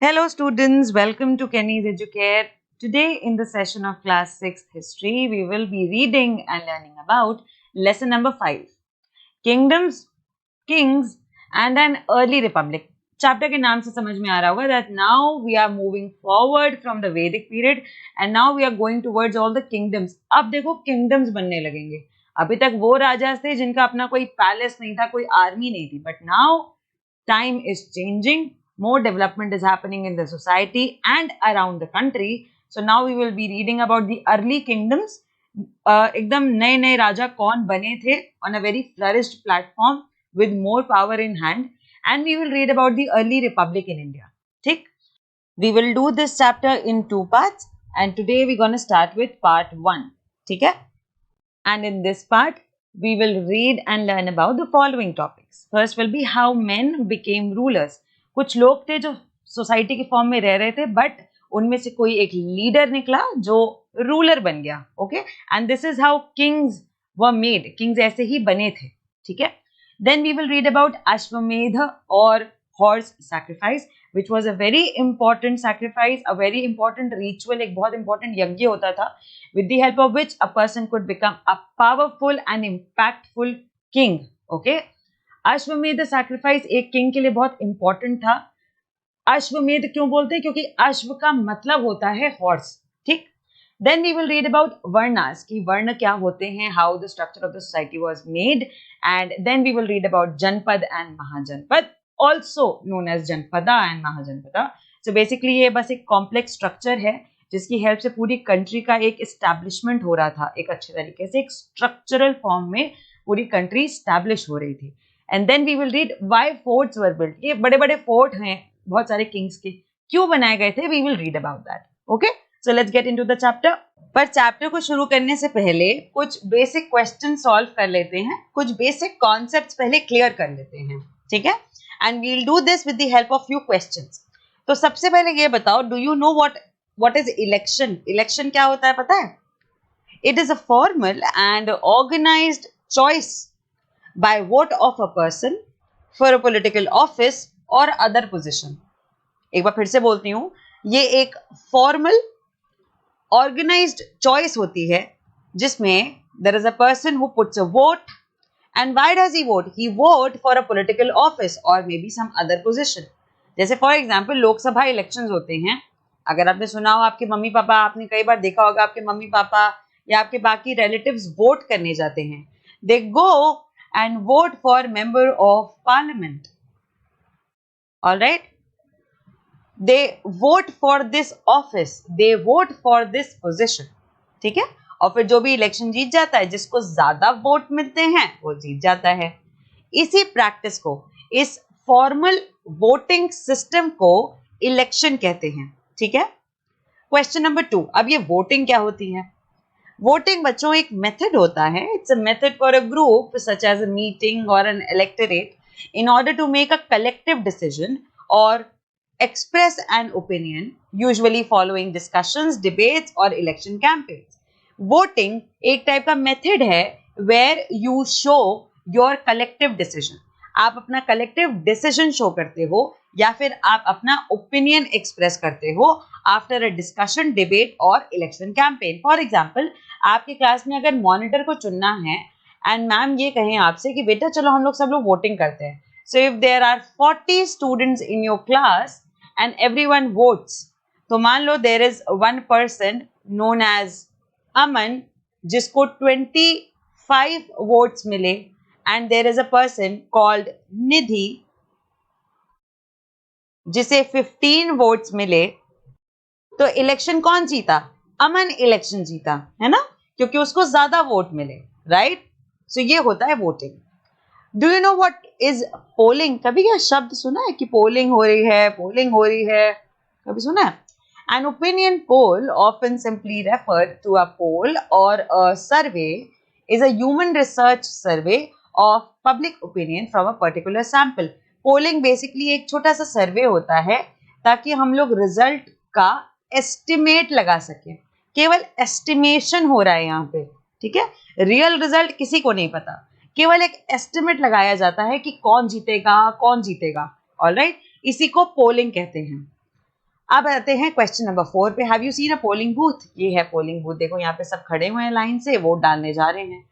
Hello students, welcome to Kenny's Educare. Today in the session of class 6 history, we will be reading and learning about lesson number 5, Kingdoms, Kings and an Early Republic. Chapter के नाम से समझ में आ रहा होगा that now we are moving forward from the Vedic period and now we are going towards all the kingdoms. अब देखो kingdoms बनने लगेंगे. अभी तक वो राजा थे जिनका अपना कोई पैलेस नहीं था, कोई आर्मी नहीं थी, but now time is changing. More development is happening in the society and around the country. So now we will be reading about the early kingdoms. एकदम नए नए राजा कौन बने थे on a very flourished platform with more power in hand, and we will read about the early republic in India. ठीक? We will do this chapter in 2 parts, and today we're going to start with part 1. ठीक है? And in this part, we will read and learn about the following topics. First will be how men became rulers. कुछ लोग थे जो society के form में रह रहे थे, बट उनमें से कोई एक लीडर निकला जो रूलर बन गया. Okay, and this is how kings were made. Kings ऐसे ही बने थे. ठीक है. Then we will read about Ashwamedha और horse sacrifice, which was a very important sacrifice, a very important ritual. एक बहुत इंपॉर्टेंट यज्ञ होता था, with the help of which a person could become a powerful and impactful king. Okay, अश्वमेध sacrifice एक king के लिए बहुत इंपॉर्टेंट था. अश्वमेध क्यों बोलते हैं? क्योंकि अश्व का मतलब होता है हॉर्स. ठीक. Then we will read about varnas, कि वर्ण क्या होते हैं, how the structure of the society was made, and then we will read about janapada and mahajanapada, also known as janapada and mahajanapada. So basically ये बस एक कॉम्प्लेक्स स्ट्रक्चर है जिसकी हेल्प से पूरी कंट्री का एक एस्टैब्लिशमेंट हो रहा था, एक अच्छे तरीके से, एक स्ट्रक्चरल फॉर्म में पूरी कंट्री एस्टैब्लिश हो रही थी. And then we will read why forts were built. ये बड़े बड़े फोर्ट हैं बहुत सारे किंग्स के, क्यों बनाए गए थे, we will read about that. Okay, so let's get into the chapter. पर चैप्टर को शुरू करने से पहले कुछ बेसिक क्वेश्चन सॉल्व कर लेते हैं, कुछ बेसिक कॉन्सेप्ट्स पहले क्लियर कर लेते हैं. ठीक है, and we will do this with the help of few questions. तो सबसे पहले ये बताओ, do you know what is election? Election क्या होता है पता है? It is a formal and organized choice by vote of a person for a political office or other position. एक बार फिर से बोलती हूँ, ये एक formal organized choice होती है जिसमें there is a person who puts a vote, and why does he vote? He vote for a political office or maybe some other position. जैसे for example लोकसभा इलेक्शंस होते हैं. अगर आपने सुना हो, आपके मम्मी पापा, आपने कई बार देखा होगा आपके मम्मी पापा या आपके बाकी रिलेटिव्स वोट करने जाते हैं. They go and vote for member of parliament. Alright, they vote for this office, they vote for this position. ठीक है, और फिर जो भी इलेक्शन जीत जाता है, जिसको ज्यादा वोट मिलते हैं वो जीत जाता है. इसी प्रैक्टिस को, इस फॉर्मल वोटिंग सिस्टम को इलेक्शन कहते हैं. ठीक है. Question number 2. अब ये वोटिंग क्या होती है? वोटिंग बच्चों एक मेथड होता है. It's a method for a group such as a meeting or an electorate in order to make a collective decision or express an opinion, usually following discussions, debates or election campaigns. Voting एक type का method है where you show your collective decision. आप अपना collective decision show करते हो या फिर आप अपना ओपिनियन एक्सप्रेस करते हो आफ्टर अ डिस्कशन, डिबेट और इलेक्शन कैंपेन. फॉर एग्जांपल, आपकी क्लास में अगर मॉनिटर को चुनना है एंड मैम ये कहें आपसे कि बेटा चलो हम लोग सब लोग वोटिंग करते हैं. So if there are 40 students in your class and everyone votes, तो मान लो there is one person known as Aman जिसको 25 वोट्स मिले, and there is a person called निधि जिसे 15 वोट्स मिले. तो इलेक्शन कौन जीता? अमन इलेक्शन जीता, है ना, क्योंकि उसको ज्यादा वोट मिले. राइट, सो ये होता है voting. Do you know what is polling? कभी क्या शब्द सुना है कि पोलिंग हो रही है, पोलिंग हो रही है? कभी सुना है? An opinion poll, often simply referred to a poll or a survey, is a human research survey of public opinion from a particular sample. Polling basically एक छोटा सा सर्वे होता है ताकि हम लोग रिजल्ट का एस्टिमेट लगा सकें. केवल एस्टिमेशन हो रहा है यहाँ पे. ठीक है, रियल रिजल्ट किसी को नहीं पता, केवल एक एस्टिमेट लगाया जाता है कि कौन जीतेगा, कौन जीतेगा. ऑलराइट, इसी को पोलिंग कहते हैं. अब आते हैं क्वेश्चन नंबर 4 पे. Have you seen a polling booth? ये है पोलिंग बूथ. देखो यहाँ पे सब खड़े हुए हैं लाइन से, वोट डालने जा रहे हैं.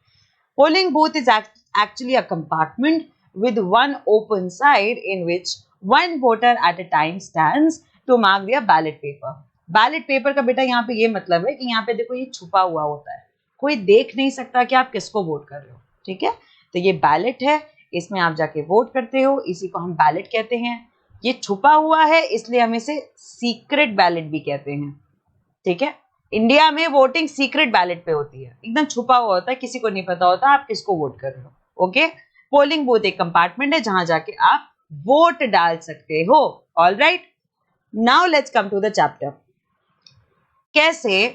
Polling booth is actually a compartment with one open side in which one voter at a time stands to mark their ballot paper. Ballot paper का बेटा यहाँ पे ये मतलब है कि यहाँ पे देखो ये छुपा हुआ होता है, कोई देख नहीं सकता कि आप किसको वोट कर रहे हो. ठीक है, तो ये बैलेट है, इसमें आप जाके वोट करते हो, इसी को हम बैलेट कहते हैं. ये छुपा हुआ है इसलिए हम इसे सीक्रेट बैलेट भी कहते हैं. ठीक है, इंडिया में वोटिंग सीक्रेट बैलेट पे होती है, एकदम छुपा हुआ होता है, किसी को नहीं पता होता आप किसको वोट कर रहे हो. ओके, पोलिंग बूथ एक कंपार्टमेंट है जहां जाके आप वोट डाल सकते हो. Alright, now let's come to the chapter. कैसे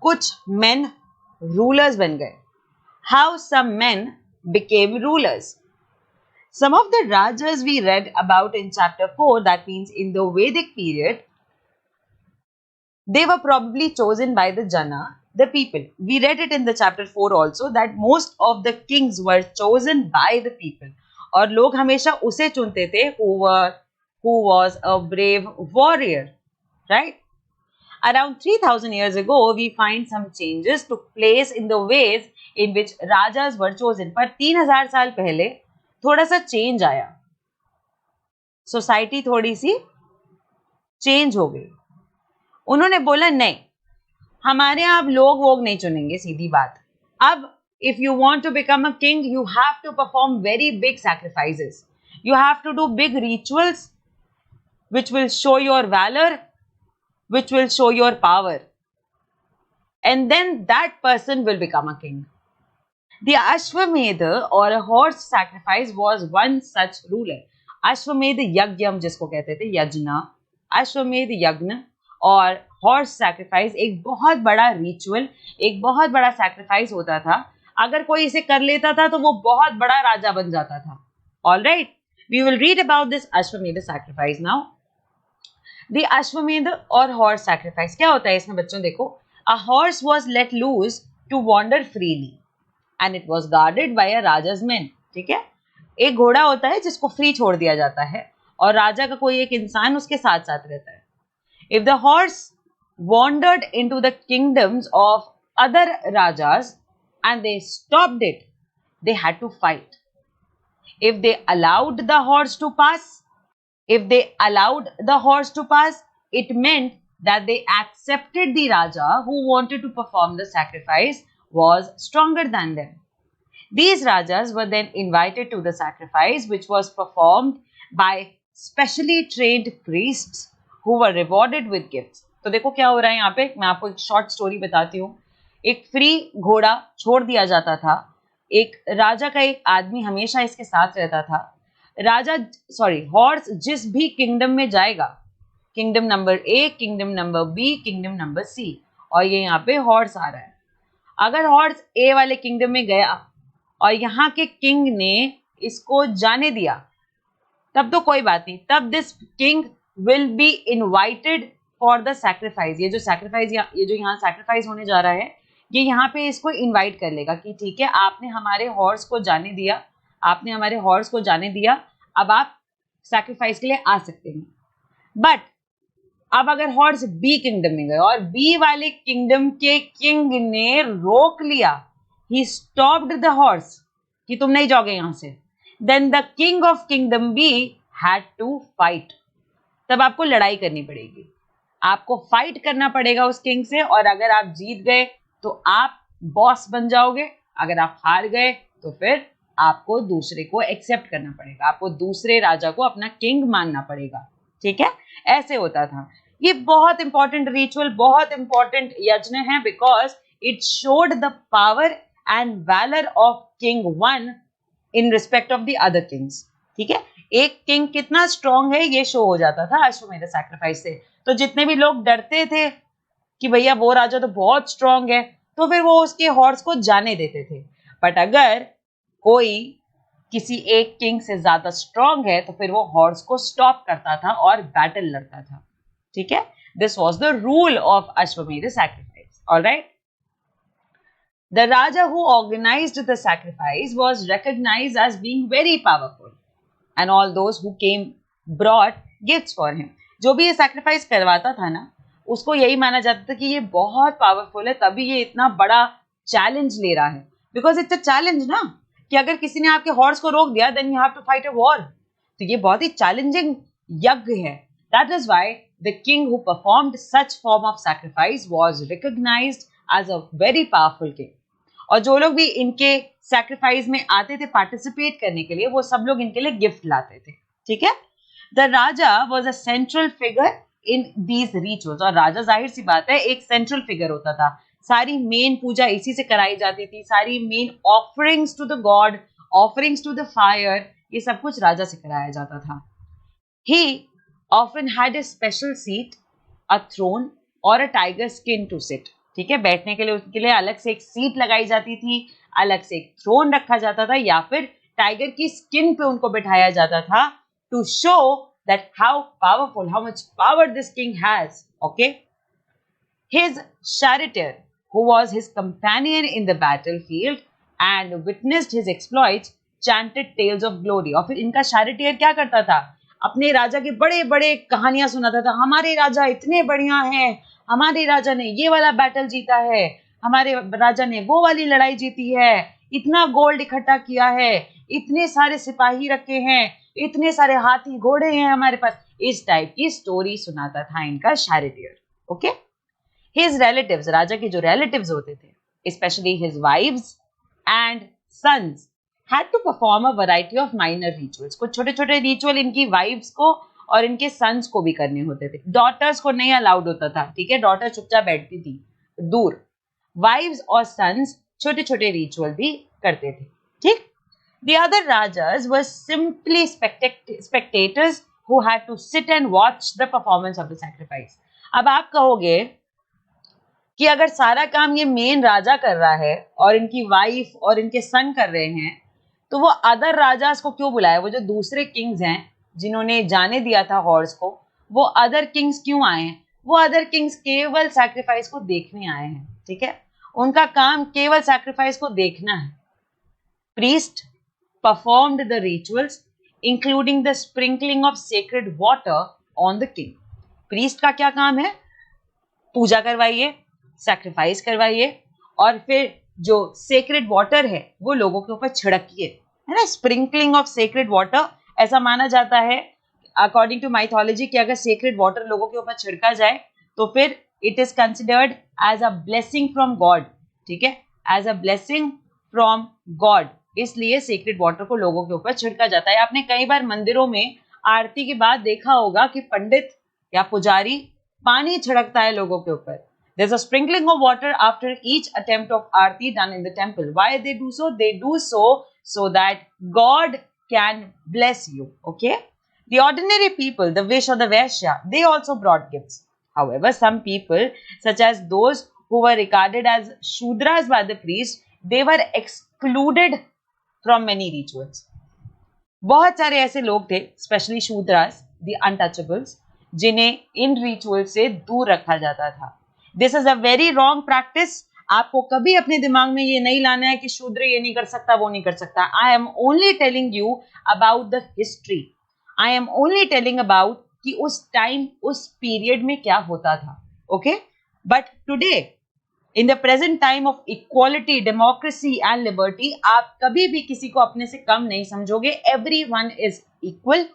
कुछ मेन रूलर्स बन गए. How some men became rulers. Some of the rajas we read about in chapter 4, that means in the Vedic period, they were probably chosen by the Jana, the people. We read it in the chapter 4 also that most of the kings were chosen by the people. और लोग हमेशा उसे चुनते थे who was a brave warrior, right? Around 3000 years ago, we find some changes took place in the ways in which rajas were chosen. पर 3000 साल पहले थोड़ा सा चेंज आया, सोसाइटी थोड़ी सी चेंज हो गई. उन्होंने बोला नहीं, हमारे यहाँ अब लोग वोग नहीं चुनेंगे, सीधी बात. अब if you want to become a king you have to perform very big sacrifices, you have to do big rituals which will show your valor, which will show your power, and then that person will become a king. The Ashwamedha or a horse sacrifice was one such ruler. अश्वमेध यज्ञ हम जिसको कहते थे, यज्ञ, अश्वमेध यज्ञ और हॉर्स सैक्रिफाइस एक बहुत बड़ा रिचुअल, एक बहुत बड़ा सैक्रिफाइस होता था. अगर कोई इसे कर लेता था तो वो बहुत बड़ा राजा बन जाता था. All right, we will read about this Ashwamedha sacrifice now. The Ashwamedha और हॉर्स सैक्रिफाइस क्या होता है इसमें बच्चों देखो. A horse was let loose to wander freely and it was guarded by a raja's men. ठीक है, एक घोड़ा होता है जिसको फ्री छोड़ दिया जाता है और राजा का कोई एक इंसान उसके साथ साथ रहता है. If the horse wandered into the kingdoms of other rajas and they stopped it, they had to fight. If they allowed the horse to pass, it meant that they accepted the raja who wanted to perform the sacrifice was stronger than them. These rajas were then invited to the sacrifice, which was performed by specially trained priests who were rewarded with gifts. तो देखो क्या हो रहा है यहाँ पे, मैं आपको एक शॉर्ट स्टोरी बताती हूँ. एक फ्री घोड़ा छोड़ दिया जाता था, एक राजा का एक आदमी हमेशा इसके साथ रहता था. हॉर्स जिस भी किंगडम में जाएगा, kingdom number A, kingdom number B, kingdom number C, और ये यहाँ पे हॉर्स आ रहा है. अगर हॉर्स ए वाले किंगडम में गया और यहाँ के किंग ने इसको जाने दिया तब तो कोई बात नहीं, तब this king will be invited for the sacrifice. ये जो यहाँ सैक्रिफाइस होने जा रहा है, ये यहाँ पे इसको इनवाइट कर लेगा कि ठीक है, आपने हमारे हॉर्स को जाने दिया, अब आप सैक्रिफाइस के लिए आ सकते हैं. बट अब अगर हॉर्स बी किंगडम में गए और बी वाले किंगडम के किंग ने रोक लिया, ही स्टॉप्ड द हॉर्स कि तुम नहीं जाओगे यहां से, then the king of kingdom B had to fight. तब आपको लड़ाई करनी पड़ेगी, आपको फाइट करना पड़ेगा उस किंग से, और अगर आप जीत गए तो आप बॉस बन जाओगे, अगर आप हार गए तो फिर आपको दूसरे को एक्सेप्ट करना पड़ेगा, आपको दूसरे राजा को अपना किंग मानना पड़ेगा. ठीक है, ऐसे होता था. ये बहुत इंपॉर्टेंट रिचुअल, बहुत इंपॉर्टेंट यज्ञ है, because it showed the power and valour of king one in respect of the other kings. ठीक है, एक किंग कितना स्ट्रॉन्ग है ये शो हो जाता था अश्वमेध सैक्रिफाइस से. तो जितने भी लोग डरते थे कि भैया वो राजा तो बहुत स्ट्रॉन्ग है, तो फिर वो उसके हॉर्स को जाने देते थे. बट अगर कोई किसी एक किंग से ज्यादा स्ट्रॉन्ग है तो फिर वो हॉर्स को स्टॉप करता था और बैटल लड़ता था. ठीक है, this was the rule of Ashwamedha sacrifice. Alright, the raja who organised the sacrifice was recognised as being very powerful, and all those who came brought gifts for him. जो भी ये सैक्रिफाइस करवाता था ना, उसको यही माना जाता था कि ये बहुत पावरफुल है, तभी ये इतना बड़ा चैलेंज ले रहा है, बिकॉज इट्स अ चैलेंज ना, कि अगर किसी ने आपके हॉर्स को रोक दिया, then you have to fight a war. तो ये बहुत ही चैलेंजिंग यज्ञ है। That is why the king who performed such form of sacrifice was recognised as a very powerful king. और जो लोग भी इनके सैक्रिफाइस में आते थे पार्टिसिपेट करने के लिए, वो सब लोग इनके लिए गिफ्ट लाते थे, ठीक है। The Raja was a central figure in these rituals, और राजा जाहिर सी बात है एक सेंट्रल फिगर होता था, सारी मेन पूजा इसी से कराई जाती थी, सारी main offerings to the god, offerings to the fire, ये सब कुछ राजा से कराया जाता था। He often had a special seat, a throne or a tiger skin to sit, ठीक है, बैठने के लिए उसके लिए अलग से एक सीट लगाई जाती थी, अलग से एक थ्रोन रखा जाता था, या फिर टाइगर की स्किन पे उनको बिठाया जाता था, to show that how powerful, how much power this king has, okay. His charioteer, who was his companion in the battlefield and witnessed his exploits, chanted tales of glory। और फिर इनका charioteer क्या करता था, अपने राजा के बड़े बड़े कहानियां सुनाता था, हमारे राजा इतने बढ़िया हैं, हमारे राजा ने ये वाला बैटल जीता है, हमारे राजा ने वो वाली लड़ाई जीती है, इतना गोल्ड इकट्ठा किया है, इतने सारे सिपाही रखे हैं, इतने सारे हाथी घोड़े हैं हमारे पास, इस टाइप की स्टोरी सुनाता था इनका charioteer, ओके। His relatives, राजा के जो relatives होते थे, especially his wives and sons, had to perform a variety of minor rituals। कुछ छोटे छोटे रिचुअल इनकी वाइफ्स को और इनके सन्स को भी करने होते थे। डॉटर्स को नहीं अलाउड होता था, ठीक है, डॉटर चुपचाप बैठती थी दूर। वाइव्स और सन्स छोटे छोटे रिचुअल भी करते थे, ठीक। The other rajas were simply spectators who had to sit and watch the performance of the sacrifice। अब आप कहोगे कि अगर सारा काम ये मेन राजा कर रहा है और इनकी वाइफ और इनके सन कर रहे हैं, तो वो अदर राजास को क्यों बुलाया? वो जो दूसरे किंग्स हैं जिन्होंने जाने दिया था हॉर्स को, वो अदर किंग्स क्यों आए हैं? वो अदर किंग्स केवल सैक्रिफाइस को देखने आए हैं, ठीक है, उनका काम केवल सैक्रिफाइस को देखना है। Priest performed the rituals including the sprinkling of sacred water on the king. Priest का क्या काम है? पूजा करवाइए, सैक्रिफाइस करवाइए, और फिर जो सेक्रेड वाटर है वो लोगों के ऊपर छिड़किए, है ना। स्प्रिंकलिंग ऑफ सेक्रेड वाटर, ऐसा माना जाता है अकॉर्डिंग टू माइथोलॉजी कि अगर सेक्रेड वाटर लोगों के ऊपर छिड़का जाए तो फिर it is considered as a blessing from God, ठीक है, as a blessing from God, इसलिए सेक्रेड वाटर को लोगों के ऊपर छिड़का जाता है। आपने कई बार मंदिरों में आरती के बाद देखा होगा कि पंडित या पुजारी पानी छिड़कता है लोगों के ऊपर। There's a sprinkling of water after each attempt of aarti done in the temple. Why they do so? They do so that God can bless you, okay? The ordinary people, the Vish or the Vaishya, they also brought gifts. However, some people, such as those who were regarded as Shudras by the priest, they were excluded from many rituals. बहुत सारे ऐसे लोग थे, specially Shudras, the untouchables, जिन्हें इन ritual से दूर रखा जाता था। This is a very wrong practice. आपको कभी अपने दिमाग में ये नहीं लाना है कि शूद्र ये नहीं कर सकता, वो नहीं कर सकता। I am only telling you about the history, I am only telling about कि उस टाइम, उस पीरियड में क्या होता था, okay. But today in the present time of equality, democracy and liberty, आप कभी भी किसी को अपने से कम नहीं समझोगे। Everyone is equal,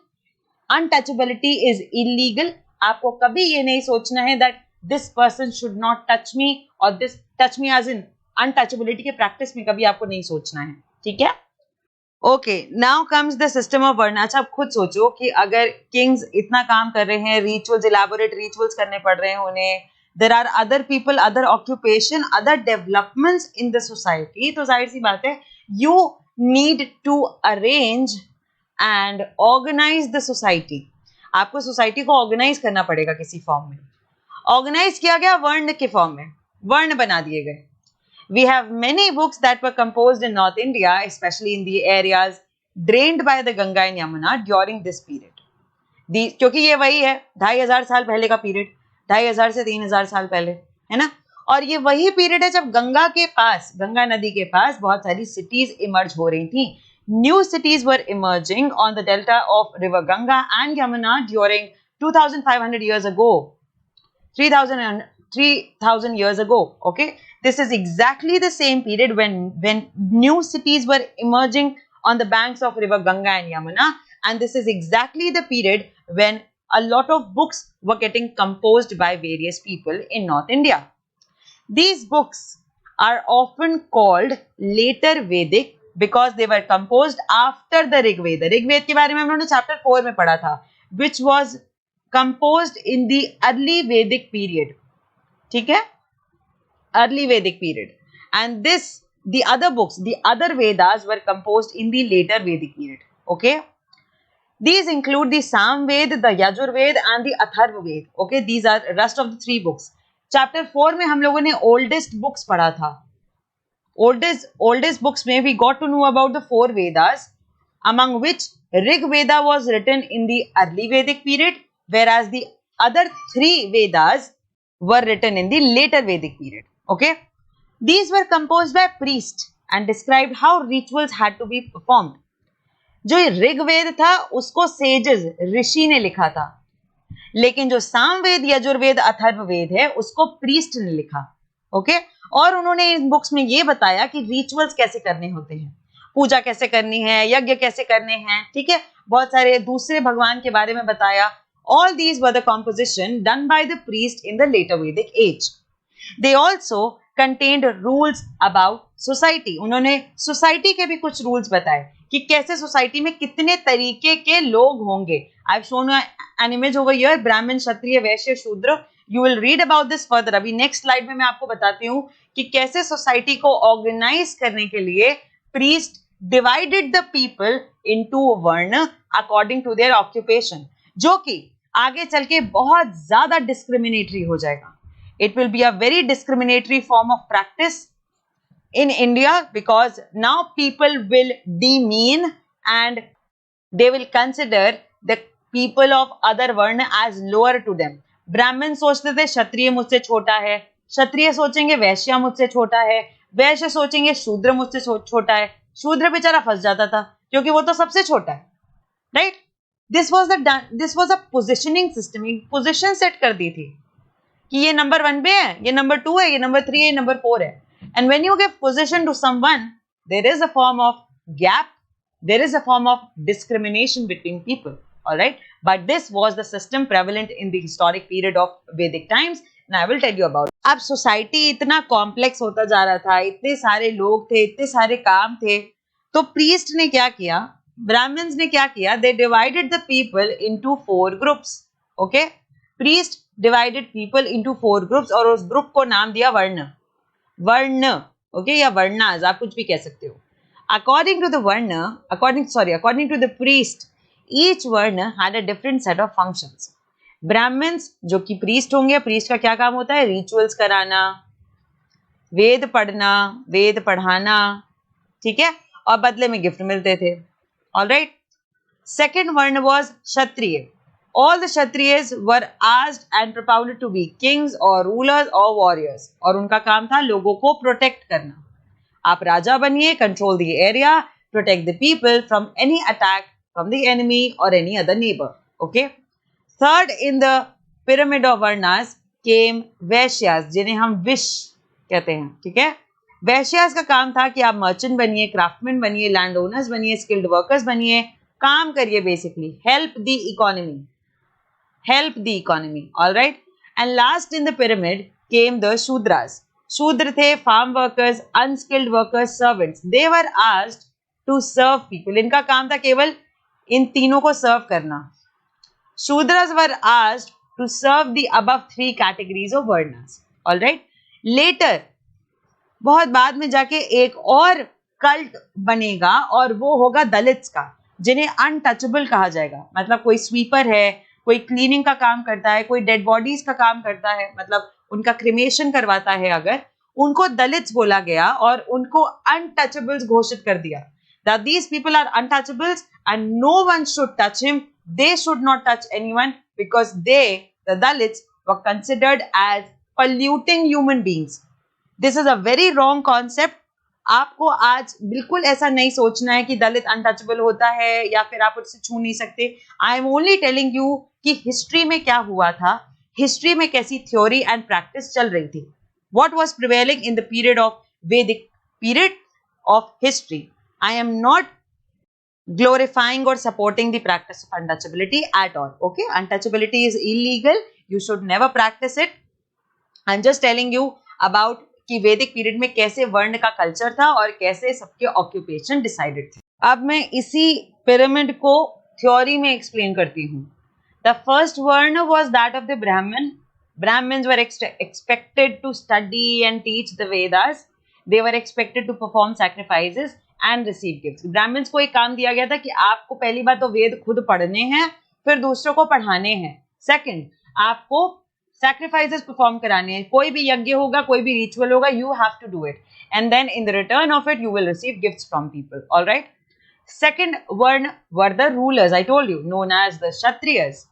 untouchability is illegal. आपको कभी ये नहीं सोचना है that this person should not touch me, और this touch me as in untouchability के प्रैक्टिस में कभी आपको नहीं सोचना है, ठीक है। Okay, now comes the system of varna. अच्छा, आप खुद सोचो कि अगर किंग्स इतना काम कर रहे हैं, रिचुअल्स, इलैबोरेट रिचुअल्स करने पड़ रहे हैं उन्हें, there are other people, other occupation, other developments in the society, तो जाहिर सी बात है you need to arrange and organise the society. आपको सोसाइटी को ऑर्गेनाइज करना पड़ेगा किसी फॉर्म में। ऑर्गेनाइज किया गया वर्ण के फॉर्म में, वर्ण बना दिए गए। We have many books that were composed in North India, especially in the areas drained by the Ganga and Yamuna during this period. क्योंकि ये वही है 2500 साल पहले का पीरियड, 2500 से 3000 साल पहले, है ना। और ये वही पीरियड है जब गंगा के पास, गंगा नदी के पास बहुत सारी सिटीज इमर्ज हो रही थी। New cities were emerging on the delta of river Ganga and Yamuna during 2500 years ago, 3000 years ago. Okay, this is exactly the same period when new cities were emerging on the banks of river Ganga and Yamuna, and this is exactly the period when a lot of books were getting composed by various people in North India. These books are often called later Vedic because they were composed after the Rig Veda. Rig वेद के बारे में हम लोगों ने chapter 4 में पढ़ा था, which was composed in the early Vedic period. ठीक है, early Vedic period, and the other books, the other Vedas were composed in the later Vedic period. Okay, these include the Sam Ved, the Yajur Ved and the Atharva Ved. Okay, these are rest of the 3 books. Chapter 4 में हम लोगों ने oldest books पढ़ा था. Oldest books में we got to know about the 4 Vedas, among which Rig Veda was written in the early Vedic period, whereas the other 3 Vedas were written in the later Vedic period. Okay, these were composed by priests and described how rituals had to be performed. जो ऋग वेद था उसको sages, ऋषि ने लिखा था, लेकिन जो सामवेद, यजुर्वेद, अथर्ववेद है उसको प्रीस्ट ने लिखा. ओके, और उन्होंने इन बुक्स में ये बताया कि रिचुअल्स कैसे करने होते हैं, पूजा कैसे करनी है, यज्ञ कैसे करने हैं. ठीक है, बहुत सारे दूसरे भगवान के बारे में बताया. All these were the composition done by the priest in the later Vedic age. They also contained rules about society. उन्होंने सोसाइटी के भी कुछ रूल्स बताए कि कैसे सोसाइटी में कितने तरीके के लोग होंगे. आई have shown an image over here, ब्राह्मण, क्षत्रिय, वैश्य, शूद्र. You will read about this further. अभी नेक्स्ट स्लाइड में मैं आपको बताती हूँ कि कैसे सोसाइटी को ऑर्गेनाइज करने के लिए priest divided the people into वर्ण अकॉर्डिंग टू देयर ऑक्यूपेशन, जो कि आगे चल के बहुत ज्यादा डिस्क्रिमिनेटरी हो जाएगा. It will be a very discriminatory form of practice in India, because now people will demean and they will consider the people of other varna as lower to them. ब्राह्मण सोचते थे क्षत्रिय मुझसे छोटा है, क्षत्रिय सोचेंगे वैश्य मुझसे छोटा है, वैश्य सोचेंगे शूद्र मुझसे छोटा है. शूद्र बेचारा फंस जाता था क्योंकि वो तो सबसे छोटा है. Right, this was a positioning system. Position set कर दी थी कि ये नंबर 1 पे है, ये नंबर 2 है, ये नंबर 3 है, ये नंबर 4 है. And when you give position to someone, there is a form of gap, there is a form of discrimination between people. All right, but this was the system prevalent in the historic period of Vedic times. Now I will tell you about it. अब society इतना complex होता जा रहा था, इतने सारे लोग थे, इतने सारे काम थे, तो priest ने क्या किया, Brahmins ने क्या किया, they divided the people into 4 groups. Okay, priest divided people into 4 groups और उस group को नाम दिया वर्ण. वर्ण, ओके, या वर्णास, आप कुछ भी कह सकते हो. According to the varna, according to the priest, each varna had a different set of functions. Brahmans जो कि प्रीस्ट होंगे, प्रीस्ट का क्या काम होता है, रिचुअल्स कराना, वेद पढ़ना, वेद पढ़ाना. ठीक है, और बदले में गिफ्ट मिलते थे. ऑलराइट. सेकेंड वर्ण was Kshatriya. All the Kshatriyas were asked and propounded to be kings or rulers or warriors. और उनका काम था लोगों को प्रोटेक्ट करना. आप राजा बनिए, control the area, protect the people from any attack from the enemy or any other neighbor. Okay. Third in the pyramid of Varnas came Vaishyas, जिन्हें हम विश कहते हैं. ठीक है, वैश्यास का काम था कि आप मर्चेंट बनिए, क्राफ्टमैन बनिए, लैंड ओनर्स बनिए, स्किल्ड वर्कर्स बनिए, काम करिए, basically help the economy. Help the economy. All right. And last in the pyramid came the Shudras. Shudra थे farm workers, unskilled workers, servants. They were asked to serve people. इनका काम था केवल इन तीनों को सर्व करना. Shudras were asked to serve the above 3 categories of varnas. All right. Later, बहुत बाद में जाके एक और कल्ट बनेगा और वो होगा दलित्स का, जिन्हें अनटचेबल कहा जाएगा. मतलब कोई स्वीपर है, कोई क्लीनिंग का काम करता है, कोई डेड बॉडीज का काम करता है, मतलब उनका क्रिमेशन करवाता है, अगर उनको दलित्स बोला गया और उनको अनटचेबल्स घोषित कर दिया. That these people are untouchables and no one should touch him. They should not touch anyone because they, the Dalits, were considered as polluting human beings. This is a very wrong concept. आपको आज बिल्कुल ऐसा नहीं सोचना है कि दलित untouchable होता है या फिर आप उससे छू नहीं सकते. I am only telling you कि हिस्ट्री में क्या हुआ था, हिस्ट्री में कैसी थ्योरी एंड प्रैक्टिस चल रही थी. What was prevailing in the period of Vedic period of history. I am not glorifying or supporting the practice of untouchability at all. Okay, untouchability is illegal. You should never practice it. I'm just telling you about कि वैदिक period में कैसे वर्ण का culture था और कैसे सबके ऑक्यूपेशन डिसाइडेड थे. अब मैं इसी पिरामिड को थ्योरी में एक्सप्लेन करती हूँ. द फर्स्ट वर्ण वाज दैट ऑफ द ब्राह्मण. Brahmins were expected to study and teach the Vedas. They were expected to perform sacrifices and receive gifts. Brahmans को एक काम दिया गया था कि आपको पहली बात तो वेद खुद पढ़ने हैं, फिर दूसरों को पढ़ाने हैं. सेकंड, आपको sacrifices perform कराने हैं. कोई भी यज्ञ होगा, कोई भी रिचुअल होगा, you have to do it. And then in the return of it, you will receive gifts from people. All right. Second word were the rulers. I told you, known as the Kshatriyas.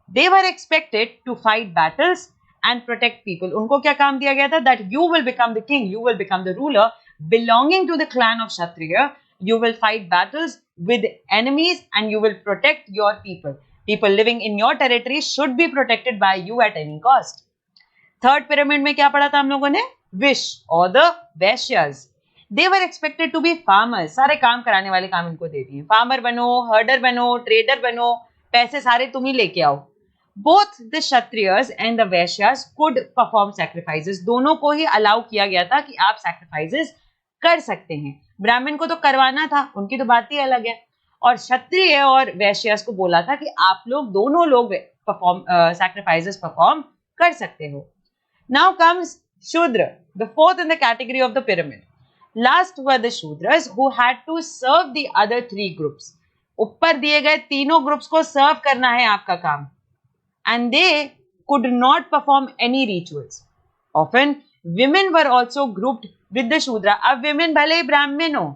They were expected to fight battles and protect people. उनको क्या काम दिया गया था? That you will become the king, you will become the ruler, belonging to the clan of Kshatriya. You will fight battles with enemies and you will protect your people. People living in your territory should be protected by you at any cost. Third pyramid में क्या पढ़ा था हम लोगों ने? Vish or the Vaishyas. They were expected to be farmers. सारे काम कराने वाले काम इनको दे दिए. Farmer बनो, herder बनो, trader बनो, पैसे सारे तुम ही लेके आओ. Both the Kshatriyas and the Vaishyas could perform sacrifices. दोनों को ही अलाउ किया गया था कि आप sacrifices कर सकते हैं. ब्राह्मण को तो करवाना था, उनकी तो बात ही अलग है. और क्षत्रिय और वैश्यास को बोला था कि आप लोग दोनों लोग sacrifices perform कर सकते हो. Now comes Shudra, the fourth in the category of the pyramid. Last were the Shudras who had to serve the other three groups. ऊपर दिए गए तीनों ग्रुप्स को सर्व करना है आपका काम. And they could not perform any rituals. Often, women were also grouped with the Shudra. अब women भले ही ब्राह्मण हो,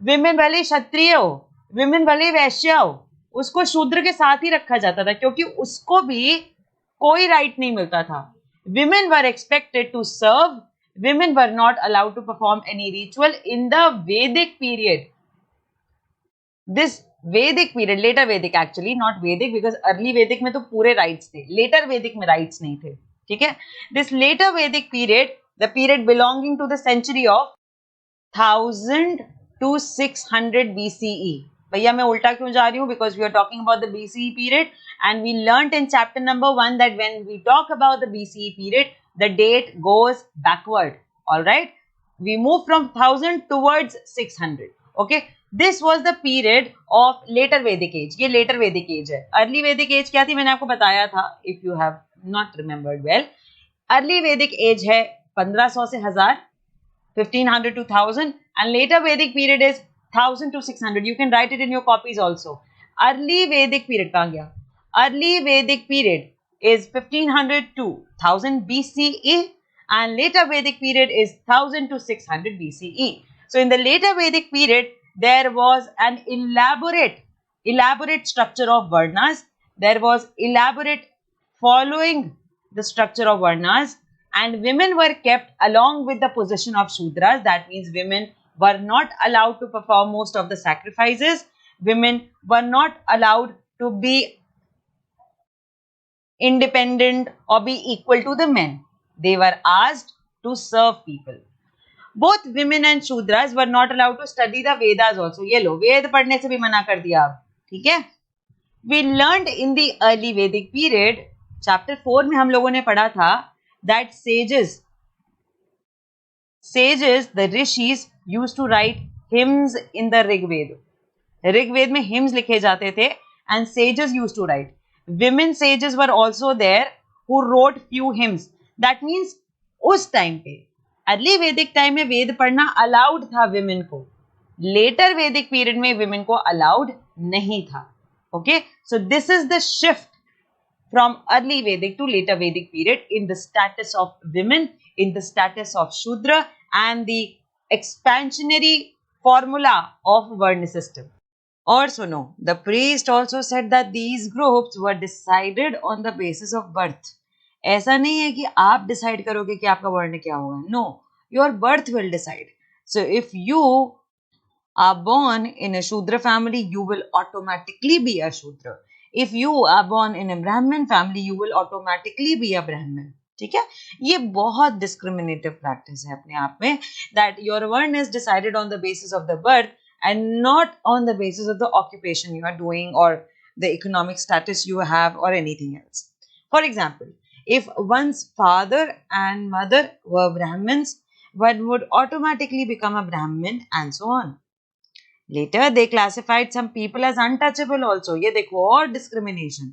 women भले ही क्षत्रिय हो, women भले ही वैश्य हो, उसको शूद्र के साथ ही रखा जाता था क्योंकि उसको भी कोई राइट नहीं मिलता था. Women were expected to serve. Women were not allowed to perform any ritual in the Vedic period. This Vedic period, later Vedic actually, not Vedic because early Vedic में तो पूरे rights थे, later Vedic में rights नहीं थे. ठीक है? This later Vedic period, the period belonging to the century of 1000 to 600 BCE. भैया मैं उल्टा क्यों जा रही हूँ? Because we are talking about the BCE period and we learnt in chapter number 1 that when we talk about the BCE period, the date goes backward. All right? We move from 1000 towards 600. Okay? This was the period of later Vedic age. ये later Vedic age है. Early Vedic age क्या थी? मैंने आपको बताया था. If you have not remembered well, early Vedic age है 1500 से 1000, 1500 to 1000, and later Vedic period is 1000 to 600. You can write it in your copies also. Early Vedic period कहाँ गया? Early Vedic period is 1500 to 1000 BCE, and later Vedic period is 1000 to 600 BCE. So in the later Vedic period, there was an elaborate structure of varnas. There was elaborate following the structure of varnas, and women were kept along with the position of Shudras. That means women were not allowed to perform most of the sacrifices. Women were not allowed to be independent or be equal to the men. They were asked to serve people. Both women and Shudras were not allowed to study the Vedas also. ये लो, वेद पढ़ने से भी मना कर दिया अब. ठीक है? We learned in the early Vedic period, chapter 4 में हम लोगों ने पढ़ा था that sages, the rishis used to write hymns in the Rig Veda. Rig Veda में hymns लिखे जाते थे and sages used to write. Women sages were also there who wrote few hymns. That means उस time पे early वैदिक time में वेद पढ़ना allowed था विमेन को. लेटर वैदिक पीरियड में विमेन को अलाउड नहीं था. Okay, so this is the shift from early Vedic to later Vedic period in the status of women, in the status of Shudra and the expansionary formula of varna system. और सुनो, the priest also said that these groups were decided on the basis of birth. ऐसा नहीं है कि आप decide करोगे कि आपका वर्ण क्या होगा. No, your birth will decide. So if you are born in a Shudra family, you will automatically be a Shudra. If you are born in a Brahmin family, you will automatically be a Brahmin. ठीक है, ये बहुत discriminative practice है अपने आप में, that your word is decided on the basis of the birth and not on the basis of the occupation you are doing or the economic status you have or anything else. For example, if one's father and mother were Brahmins, one would automatically become a Brahmin and so on. Later, they classified some people as untouchable also. ये देखो और discrimination.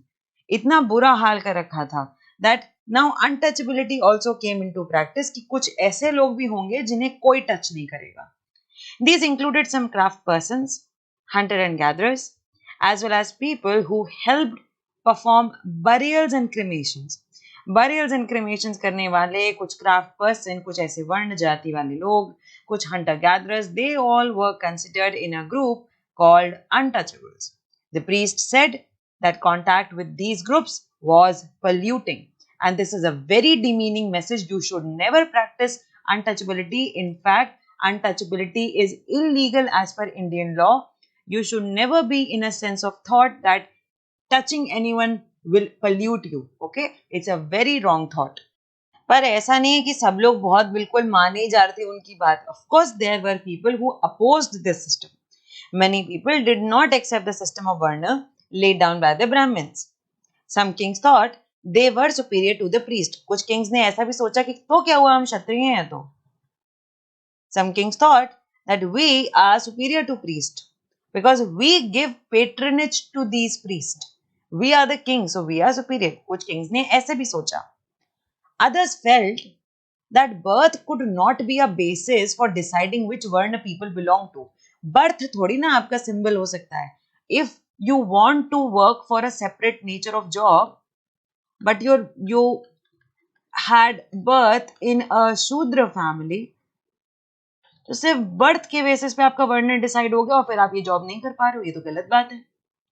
इतना बुरा हाल कर रखा था that now untouchability also came into practice कि कुछ ऐसे लोग भी होंगे जिन्हें कोई टच नहीं करेगा. These included some craft persons, hunter and gatherers, as well as people who helped perform burials and cremations. Burials and cremations करने वाले कुछ craft person, कुछ ऐसे वर्ण जाति वाले लोग, कुछ hunter gatherers, they all were considered in a group called untouchables. The priest said that contact with these groups was polluting, and this is a very demeaning message. You should never practice untouchability. In fact, untouchability is illegal as per Indian law. You should never be in a sense of thought that touching anyone will pollute you. Okay, it's a very wrong thought. पर ऐसा नहीं है कि सब लोग बहुत बिल्कुल माने ही जा रहे थे उनकी बात. Of course, there were people who opposed this system. Many people did not accept the system of Varna laid down by the Brahmins. Some kings thought they were superior to the priest. कुछ kings ने ऐसा भी सोचा कि तो क्या हुआ, हम क्षत्रिय हैं तो. Some kings thought that we are superior to priest because we give patronage to these priests. We are the kings, so we are superior. कुछ kings ने ऐसे भी सोचा. Others felt that birth could not be a basis for deciding which varna people belong to. Birth थोड़ी ना आपका symbol हो सकता है. If you want to work for a separate nature of job, but you had birth in a Shudra family, तो सिर्फ birth के basis पे आपका वर्ण डिसाइड हो गया और फिर आप ये जॉब नहीं कर पा रहे हो, ये तो गलत बात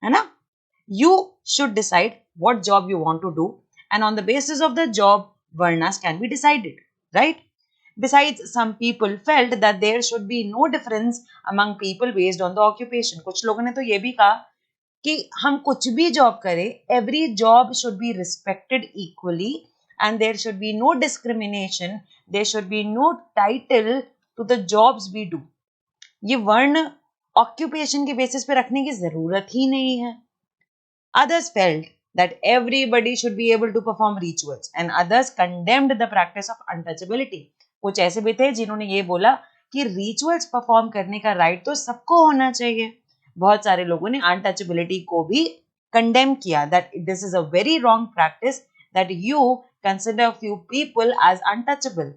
है ना? You should decide what job you want to do, and on the basis of the job, varnas can be decided, right? Besides, some people felt that there should be no difference among people based on the occupation. कुछ लोगों ने तो ये भी कहा कि हम कुछ भी जॉब करें, every job should be respected equally and there should be no discrimination, there should be no title to the jobs we do. ये वर्ण occupation के बेसिस पे रखने की जरूरत ही नहीं है. Others felt that everybody should be able to perform rituals and others condemned the practice of untouchability. कुछ ऐसे भी थे जिन्होंने ये बोला कि rituals perform करने का right तो सबको होना चाहिए. बहुत सारे लोगों ने untouchability को भी condemn किया, that this is a very wrong practice, that you consider few people as untouchable.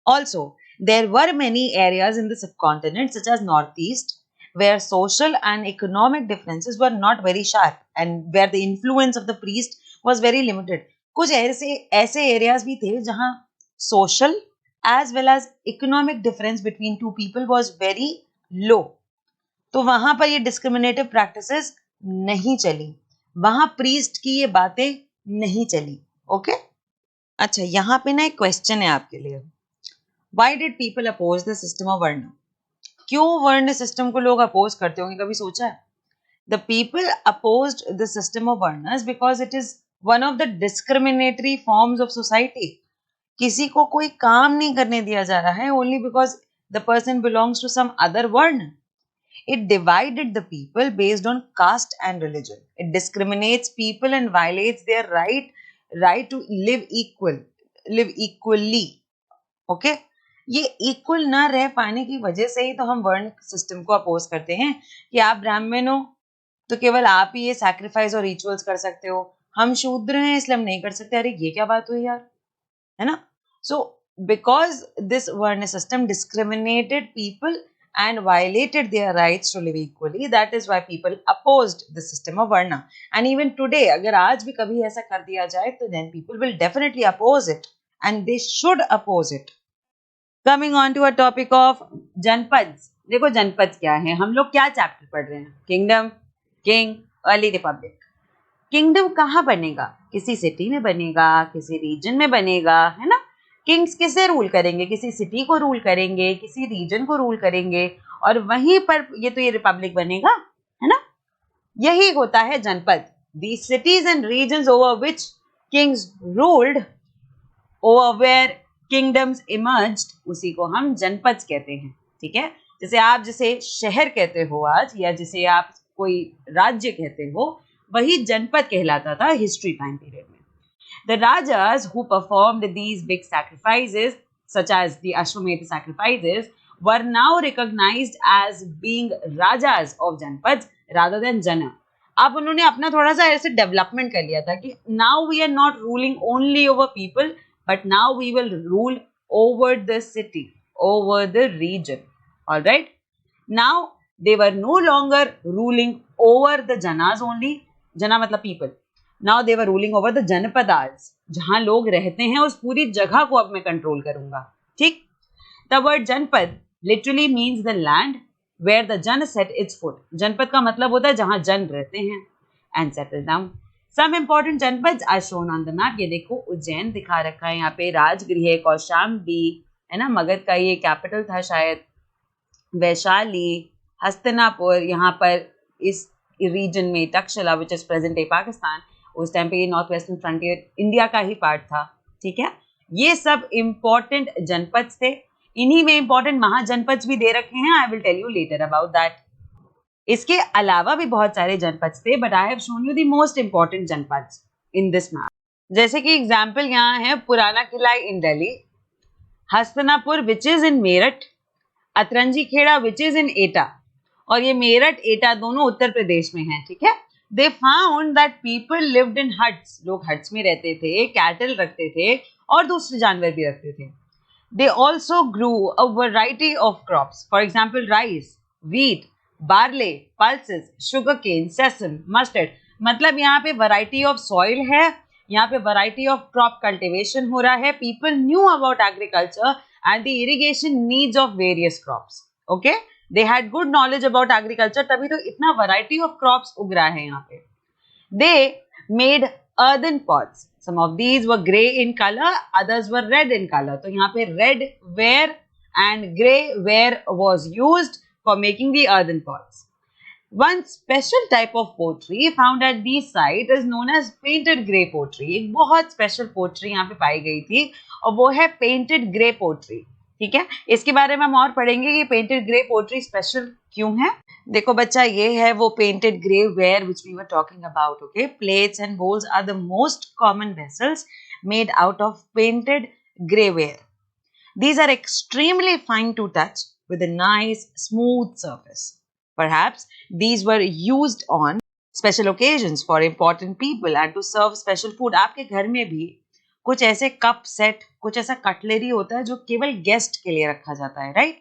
Also, there were many areas in the subcontinent such as Northeast where social and economic differences were not very sharp and where the influence of the priest was very limited. कुछ ऐसे areas भी थे जहाँ social as well as economic difference between two people was very low. तो वहां पर ये discriminative practices नहीं चली, वहां priest की ये बातें नहीं चली. ओके, अच्छा यहाँ पे ना एक क्वेश्चन है आपके लिए. Why did people oppose the system of Varna? क्यों वर्ण सिस्टम को लोग अपोज करते होंगे, कभी सोचा है? The people opposed the system of Varnas because it is one of the discriminatory forms of society. किसी को कोई काम नहीं करने दिया जा रहा है only because the person belongs to some other Varna. It divided the people based on caste and religion. It discriminates people and violates their right to live equally. Okay? ये इक्वल ना रह पाने की वजह से ही तो हम वर्ण सिस्टम को अपोज करते हैं कि आप ब्राह्मण हो तो केवल आप ही ये सैक्रिफाइस और रिचुअल्स कर सकते हो, हम शूद्र हैं इसलिए हम नहीं कर सकते. अरे ये क्या बात हुई यार, है ना? सो बिकॉज दिस वर्ण system discriminated people and violated their rights to live equally, that is why people opposed the system of varna. And even today, अगर आज भी कभी ऐसा कर दिया जाए तो then people will definitely oppose it and they should oppose it. Coming on to a topic of जनपद. देखो जनपद क्या है, हम लोग क्या चैप्टर पढ़ रहे हैं? Kingdom, king, early Republic. Kingdom कहाँ बनेगा? किसी सिटी में बनेगा, किसी रीजन में बनेगा, है ना? किंग्स किसे रूल करेंगे, किसी सिटी को रूल करेंगे, किसी रीजन को रूल करेंगे, और वहीं पर ये रिपब्लिक बनेगा, है ना। यही होता है जनपद। The cities and regions over which kings ruled, over where kingdoms emerged, उसी को हम जनपद कहते हैं, ठीक है। जैसे आप जिसे शहर कहते हो आज, या जिसे आप कोई राज्य कहते हो, वही जनपद कहलाता था हिस्ट्री टाइम पीरियड में। The Rajas who performed these big sacrifices, such as the Ashwamedh sacrifices, were now recognized as being Rajas of Janpads rather than Jana. अब उन्होंने अपना थोड़ा सा ऐसे डेवलपमेंट कर लिया था कि now we are not ruling only over people, but now we will rule over the city, over the region. All right. Now they were no longer ruling over the Janas only. Jana मतलब people. Now they were ruling over the Janapadas, जहां लोग रहते हैं उस पूरी जगह को अब मैं कंट्रोल करूंगा, ठीक। The word जनपद literally means the land where the जन set its foot. जनपद का मतलब होता है जहां जन रहते हैं and settle down. Some important जनपद are shown on the map. ये देखो उज्जैन दिखा रखा है यहाँ पे, राजगृह, कौशाम्बी, है ना, मगध का ये कैपिटल था शायद, वैशाली, हस्तिनापुर, यहाँ पर इस रीजन में Takshashila which is present day Pakistan, उस टाइम पे ये नॉर्थ वेस्टर्न फ्रंटियर इंडिया का ही पार्ट था, ठीक है। ये सब इंपॉर्टेंट जनपद थे। इन्हीं में इंपॉर्टेंट महाजनपद भी दे रखे हैं, I will tell you later about that. इसके अलावा भी बहुत सारे जनपद थे, but I have shown you the most important जनपद इन दिस मैप। जैसे कि एग्जाम्पल यहाँ है Purana Qila in Delhi, Hastinapur which is in Meerut, Atranji Khera which is in Etah, और ये मेरठ एटा दोनों उत्तर प्रदेश में हैं, ठीक है। They found that people lived in huts. लोग हट्स में रहते थे, कैटल रखते थे और दूसरे जानवर भी रखते थे। They also grew a variety of crops. For example, rice, wheat, barley, pulses, sugarcane, sesame, mustard. मतलब यहाँ पे variety of soil है, यहाँ पे variety of crop cultivation हो रहा है. People knew about agriculture and the irrigation needs of various crops. Okay? They had good knowledge about agriculture, तभी तो इतना variety of crops उग रहा है यहाँ पे। They made earthen pots. Some of these were grey in color, others were red in color. तो यहाँ पे red ware and grey ware was used for making the earthen pots. One special type of pottery found at these sites is known as painted grey pottery. एक बहुत special pottery यहाँ पे पाई गई थी और वो है painted grey pottery. ठीक है, इसके बारे में हम और पढ़ेंगे कि पेंटेड ग्रे पोट्री स्पेशल क्यों है। देखो बच्चा, ये है वो painted grey ware which we were talking about. Okay, plates and bowls are the most common vessels made out of painted grey ware. These are extremely fine to touch with a nice smooth surface. Perhaps these were used on special occasions for important people and to serve special food. आपके घर में भी कुछ ऐसे cup set, कुछ ऐसा cutlery होता है जो केवल गेस्ट के लिए रखा जाता है, right.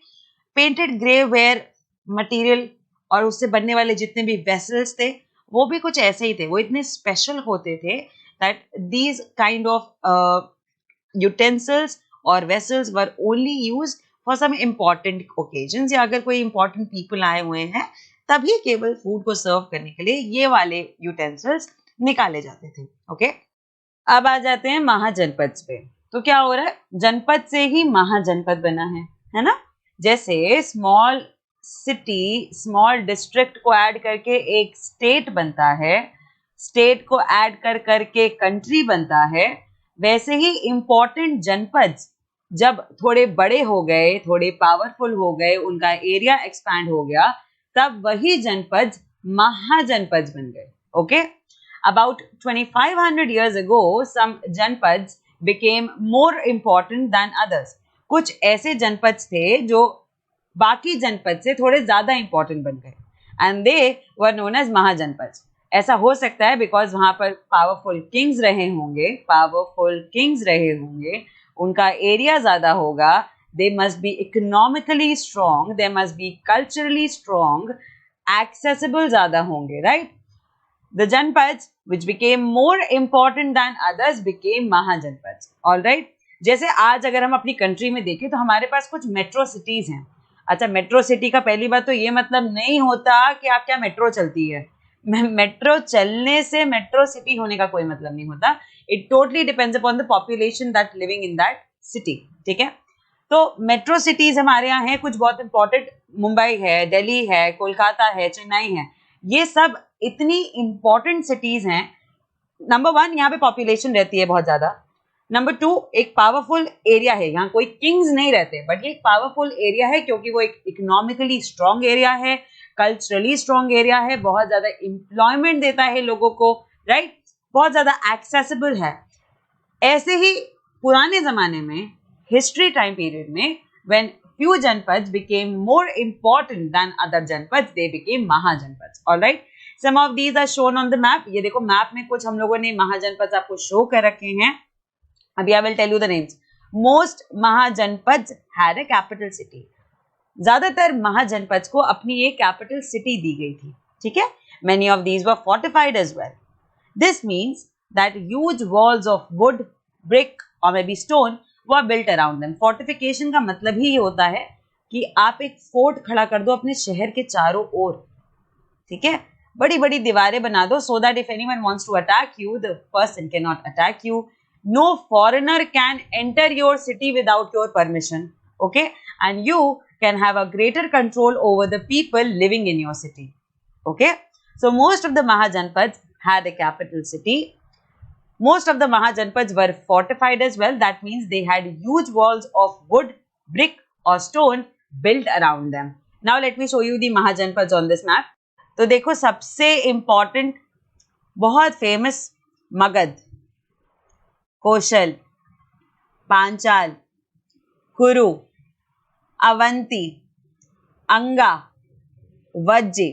Painted grey where material और उससे बनने वाले जितने भी वेसल्स थे वो भी कुछ ऐसे ही थे, वो इतने स्पेशल होते थे that these kind of utensils और vessels were only used for some important occasions, या अगर कोई इम्पॉर्टेंट पीपल आए हुए हैं तभी केवल फूड को सर्व करने के लिए ये वाले यूटेंसिल्स निकाले जाते थे। ओके, अब आ जाते हैं महाजनपद पे। तो क्या हो रहा है, जनपद से ही महाजनपद बना है ना। जैसे स्मॉल सिटी, स्मॉल डिस्ट्रिक्ट को ऐड करके एक स्टेट बनता है, स्टेट को ऐड कर करके कंट्री बनता है, वैसे ही इंपॉर्टेंट जनपद जब थोड़े बड़े हो गए, थोड़े पावरफुल हो गए, उनका एरिया एक्सपैंड हो गया, तब वही जनपद महाजनपद बन गए। Okay, about 2500 years ago some janpads became more important than others. कुछ ऐसे जनपद थे जो बाकी जनपद से थोड़े ज्यादा इंपॉर्टेंट बन गए and they were known as महाजनपद। ऐसा हो सकता है बिकॉज वहां पर पावरफुल किंग्स रहे होंगे, उनका एरिया ज्यादा होगा, they must be economically strong, they must be culturally strong, accessible ज्यादा होंगे, right? The janpads which became more important than others became महाजनपद। All right? जैसे आज अगर हम अपनी कंट्री में देखें तो हमारे पास कुछ मेट्रो सिटीज हैं। अच्छा, मेट्रो सिटी का पहली बात तो ये मतलब नहीं होता कि आप क्या मेट्रो चलती है, मेट्रो चलने से मेट्रो सिटी होने का कोई मतलब नहीं होता। It totally depends upon the population that living in that city, ठीक है। तो मेट्रो सिटीज हमारे यहाँ है कुछ बहुत इंपॉर्टेंट, मुंबई है, दिल्ली है, कोलकाता है, चेन्नई है, ये सब इतनी इंपॉर्टेंट सिटीज हैं। नंबर 1 यहाँ पे पॉपुलेशन रहती है बहुत ज्यादा। नंबर 2 एक पावरफुल एरिया है, यहाँ कोई किंग्स नहीं रहते, बट ये एक पावरफुल एरिया है क्योंकि वो एक इकोनॉमिकली स्ट्रॉन्ग एरिया है, कल्चरली स्ट्रॉन्ग एरिया है, बहुत ज्यादा एम्प्लॉयमेंट देता है लोगों को, राइट, बहुत ज्यादा एक्सेसिबल है। ऐसे ही पुराने जमाने में, हिस्ट्री टाइम पीरियड में, व्हेन few जनपद became more important than other janapada, they became mahajanapada. Alright, some of these are shown on the map। ये देखो मैप में कुछ हम लोगों ने महाजनपद आपको शो कर रखे हैं। अभी I will tell you the names। Most महाजनपद had a capital city। ज्यादातर महाजनपद को अपनी एक कैपिटल सिटी दी गई थी, ठीक है। Many of these were fortified as well। This means that huge walls of wood, brick or maybe stone were built around them। Fortification का मतलब ही ये होता है कि आप एक फोर्ट खड़ा कर दो अपने शहर के चारों ओर, ठीक है, बड़ी बड़ी दीवारें बना दो, so that if anyone wants to attack you, the person cannot attack you। No foreigner can enter your city without your permission, okay, and you can have a greater control over the people living in your city, okay। So most of the Mahajanpads had a capital city। Most of the Mahajanpads were fortified as well। That means they had huge walls of wood, brick or stone built around them। Now let me show you the Mahajanpads on this map। तो देखो सबसे important, बहुत famous Magadh, कौशल, पांचाल, कुरु, अवंती, अंगा, वज्जी,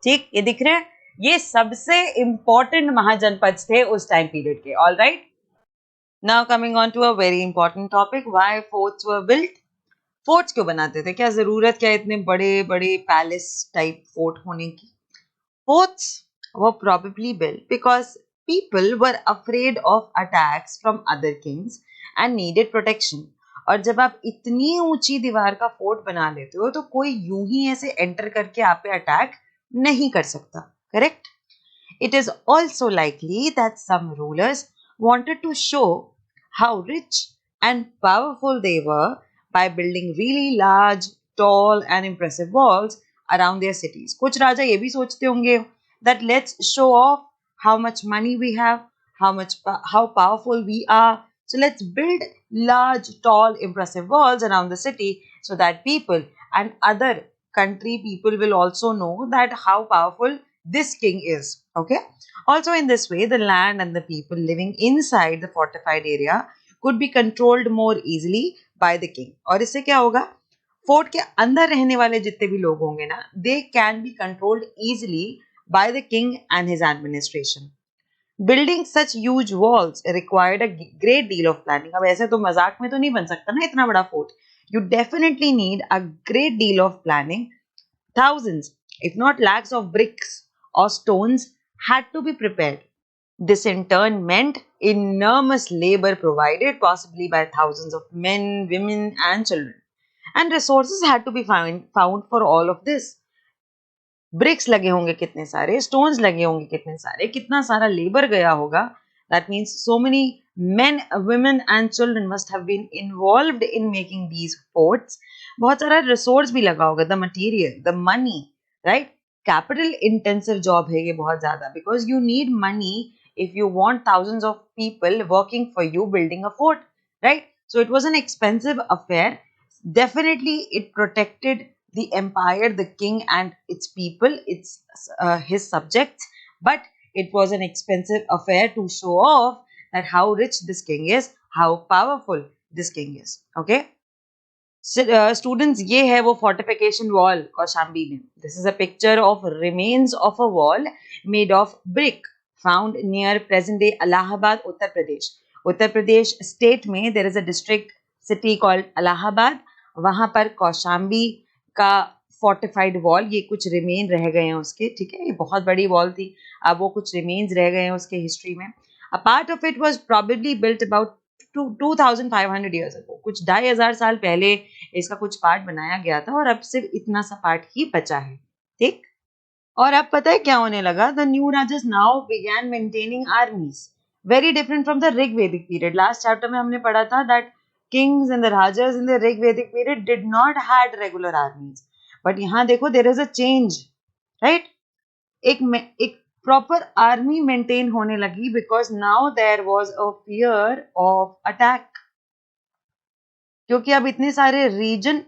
ठीक, ये दिख रहे हैं, ये सबसे इंपॉर्टेंट महाजनपद थे उस टाइम पीरियड के। All right, now coming on to a very important topic, why forts were built. Forts क्यों बनाते थे, क्या जरूरत, क्या इतने बड़े बड़े पैलेस टाइप फोर्ट होने की। Forts were probably built because people were afraid of attacks from other Kings and needed protection. और जब आप इतनी ऊंची दीवार का फोर्ट बना लेते हो तो कोई यूं ही ऐसे एंटर करके आप पे अटैक नहीं कर सकता, correct. It is also likely that some rulers wanted to show how rich and powerful they were by building really large, tall and impressive walls around their cities। कुछ राजा ये भी सोचते होंगे that let's show off how much money we have, how powerful we are, so let's build large, tall, impressive walls around the city so that people and other country people will also know that how powerful this king is, okay। Also in this way the land and the people living inside the fortified area could be controlled more easily by the king। और इससे क्या होगा, fort के अंदर रहने वाले जितने भी लोग होंगे ना, they can be controlled easily by the king and his administration। Building such huge walls required a great deal of planning। अब ऐसे तो मजाक में तो नहीं बन सकता ना इतना बड़ा fort, you definitely need a great deal of planning। Thousands if not lakhs of bricks or stones had to be prepared। This in turn meant enormous labor provided possibly by thousands of men, women and children, and resources had to be found for all of this। Bricks लगे होंगे कितने सारे, stones लगे होंगे कितने सारे, कितना सारा लेबर गया होगा। That means so many men, women and children must have been involved in making these forts। बहुत सारा रिसोर्स भी लगा होगा, the material, the money, right. Capital intensive job है ये बहुत ज्यादा, because you need money if you want thousands of people working for you building a fort, right। So it was an expensive affair। Definitely it protected the empire, the king and its people, his subjects, but it was an expensive affair to show off that how rich this king is, how powerful this king is, okay। Students, ये है वो fortification wall Kaushambi में। This is a picture of remains of a wall made of brick found near present day Allahabad, Uttar Pradesh। Uttar Pradesh state में there is a district city called Allahabad। वहाँ पर कौशाम्बी का fortified wall, ये कुछ remain रह गए हैं उसके, ठीक है, ये बहुत बड़ी wall थी, अब वो कुछ remains रह गए हैं उसके history में। A part of it was probably built about 2500 years ago। कुछ 2500 साल पहले इसका कुछ पार्ट बनाया गया था और अब सिर्फ इतना सा पार्ट ही बचा है, ठीक। और अब पता है क्या होने लगा, the new rajas now began maintaining armies, very different from the Rigvedic period। Last chapter में हमने पढ़ा था that kings and the rajas in the Rig Vedic period did not had regular armies. But यहाँ देखो there is a change, right? एक proper army maintain होने लगी because now there was a fear of attack. क्योंकि अब इतने सारे region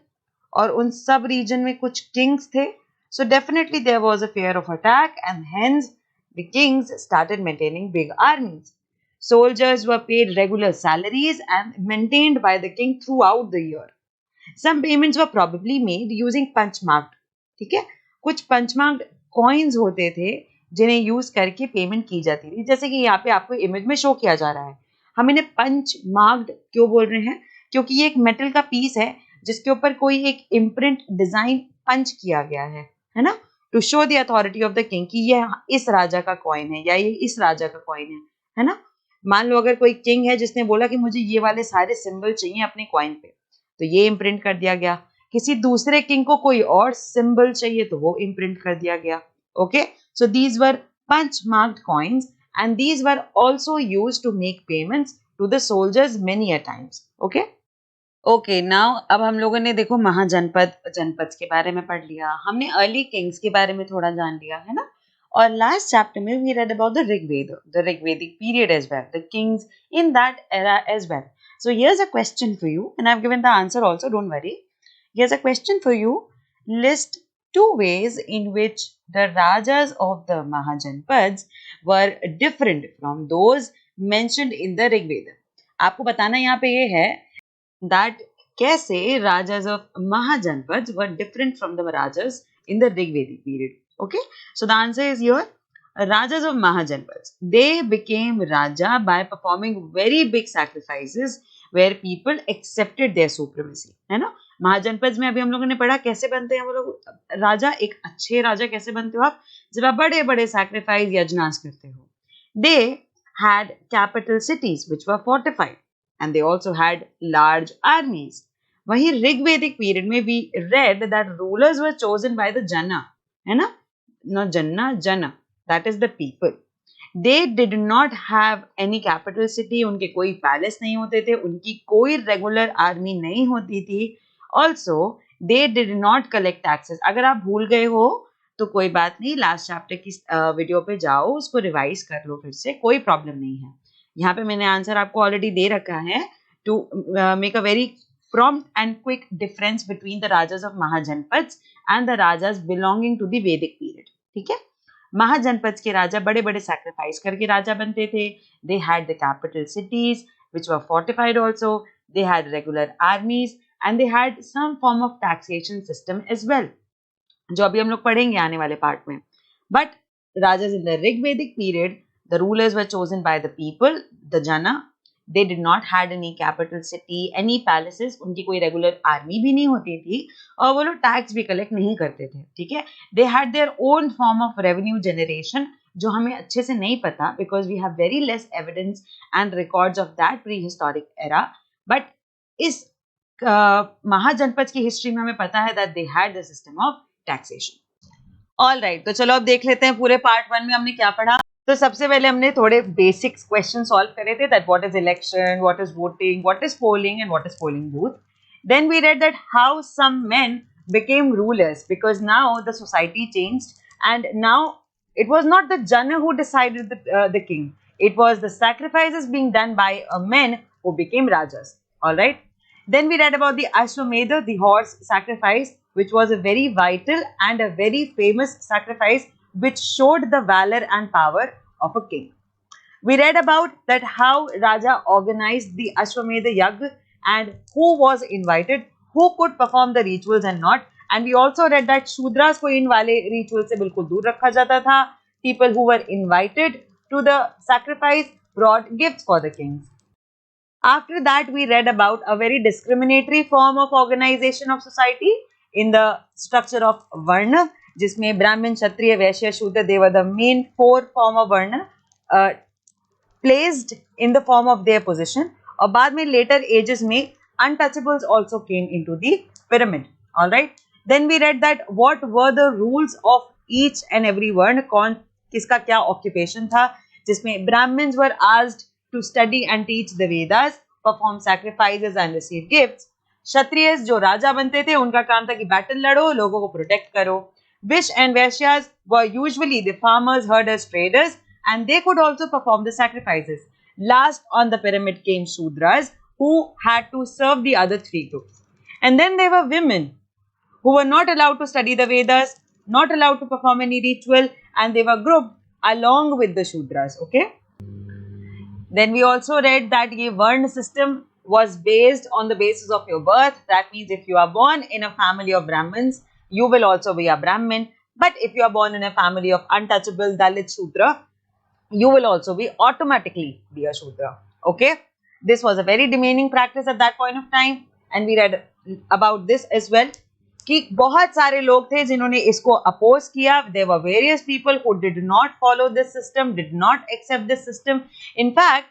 और उन सब region में कुछ kings थे, so definitely there was a fear of attack and hence the kings started maintaining big armies. Soldiers were paid regular salaries and maintained by the king throughout the year. Some payments were probably made using punchmarked, ठीक है, कुछ punchmarked coins होते थे जिन्हें use करके payment की जाती थी, जैसे कि यहाँ पे आपको इमेज में शो किया जा रहा है. हम इन्हें पंच मार्क्ड क्यों बोल रहे हैं? क्योंकि ये एक मेटल का पीस है जिसके ऊपर कोई एक इम्प्रिंट डिजाइन पंच किया गया है ना, to show the authority of the king कि ये इस राजा का कॉइन है या ये इस राजा का कॉइन है ना. मान लो अगर कोई किंग है जिसने बोला कि मुझे ये वाले सारे सिंबल चाहिए अपने कॉइन पे, तो ये इम्प्रिंट कर दिया गया. किसी दूसरे किंग को कोई और सिंबल चाहिए तो वो इम्प्रिंट कर दिया गया. Okay, so these were punch marked coins and these were also used to make payments to the soldiers many a times. Okay, now अब हम लोगों ने देखो जनपद के बारे में पढ़ लिया, हमने अर्ली किंग्स के बारे में थोड़ा जान लिया है ना. और लास्ट चैप्टर में we read about the Rigvedic period as well, the kings in that era as well. So here's a question for you and I've given the answer also, don't worry. Here's a question for you. List 2 ways in which the rajas of the Mahajanpads were different from those mentioned in the Rigveda. आपको बताना यहाँ पे ये है that कैसे rajas of Mahajanpads were different from the rajas in the Rigvedic period. Okay, so the answer is here. Rajas of Mahajanpads, they became raja by performing very big sacrifices where people accepted their supremacy, है ना. महाजनपद में अभी हम लोगों ने पढ़ा कैसे बनते हैं वो लोग राजा. एक अच्छे राजा कैसे बनते हो आप? जब आप बड़े बड़े सैक्रिफाइस यज्ञास करते हो. They had capital cities which were fortified and they also had large armies. वहीं ऋग्वेदिक पीरियड में we read that rulers were chosen by the jana, है ना, not jana, that is the people. They did not have any capital city, उनके कोई palace नहीं होते थे, उनकी कोई रेगुलर आर्मी नहीं होती थी. Also, they did not collect taxes. अगर आप भूल गए हो तो कोई बात नहीं, लास्ट चैप्टर की वीडियो पे जाओ, उसको रिवाइज कर लो फिर से, कोई प्रॉब्लम नहीं है. यहाँ पे मैंने आंसर आपको ऑलरेडी दे रखा है to make a very prompt and quick difference between the rajas of Mahajanpads and the rajas belonging to the Vedic period. ठीक है, महाजनपद के राजा बड़े बड़े सैक्रिफाइस करके राजा बनते थे. They had the capital cities which were fortified also. They had regular armies and they had some form of taxation system as well, जो अभी हम लोग पढ़ेंगे आने वाले पार्ट में. But rajas in the Rigvedic period, the rulers were chosen by the people, the jana. They did not had any capital city, any palaces. उनकी कोई regular army भी नहीं होती थी और वो लोग टैक्स भी कलेक्ट नहीं करते थे. ठीक है, they had their own form of revenue generation जो हमें अच्छे से नहीं पता because we have very less evidence and records of that prehistoric era. But इस महाजनपद की हिस्ट्री में हमें पता है that they had the system of taxation. All right, तो चलो अब देख लेते हैं पूरे पार्ट 1 में हमने क्या पढ़ा. तो सबसे पहले हमने थोड़े बेसिक्स क्वेश्चन सॉल्व करे थे, that what is election, what is voting, what is polling and what is polling booth. Then we read that how some men became rulers because now the society changed and now it was not the jana who decided the king, it was the sacrifices being done by men who became rajas. All right, then we read about the Ashwamedha, the horse sacrifice, which was a very vital and a very famous sacrifice which showed the valor and power of a king. We read about that how Raja organized the Ashwamedha Yagna and who was invited, who could perform the rituals and not. And we also read that Shudras को इन वाले rituals से बिल्कुल दूर रखा जाता था. People who were invited to the sacrifice brought gifts for the kings. After that, we read about a very discriminatory form of organization of society in the structure of Varna, जिसमें ब्राह्मण, क्षत्रिय, वैश्य, शूद्र, they were the main 4 form of Varna placed in the form of their position. और बाद में later ages में untouchables also came into the pyramid. All right. Then we read that what were the rules of each and every Varna, कौन किसका क्या occupation था, जिसमें Brahmins were asked to study and teach the Vedas perform sacrifices and receive gifts. Kshatriyas जो राजा बनते थे उनका काम था कि बैटल लड़ो, लोगों को प्रोटेक्ट करो. Vish and Vaishyas were usually the farmers, herders, traders, and they could also perform the sacrifices. Last on the pyramid came Shudras, who had to serve the other three groups. And then there were women who were not allowed to study the Vedas, not allowed to perform any ritual, and they were grouped along with the Shudras. Okay. Then we also read that the Varna system was based on the basis of your birth. That means if you are born in a family of Brahmins, you will also be a Brahmin. But if you are born in a family of untouchable Dalit Shudra, you will also be automatically be a Shudra. Okay. This was a very demeaning practice at that point of time, and we read about this as well. कि बहुत सारे लोग थे जिन्होंने इसको oppose किया. There were various people who did not follow this system, did not accept this system. In fact,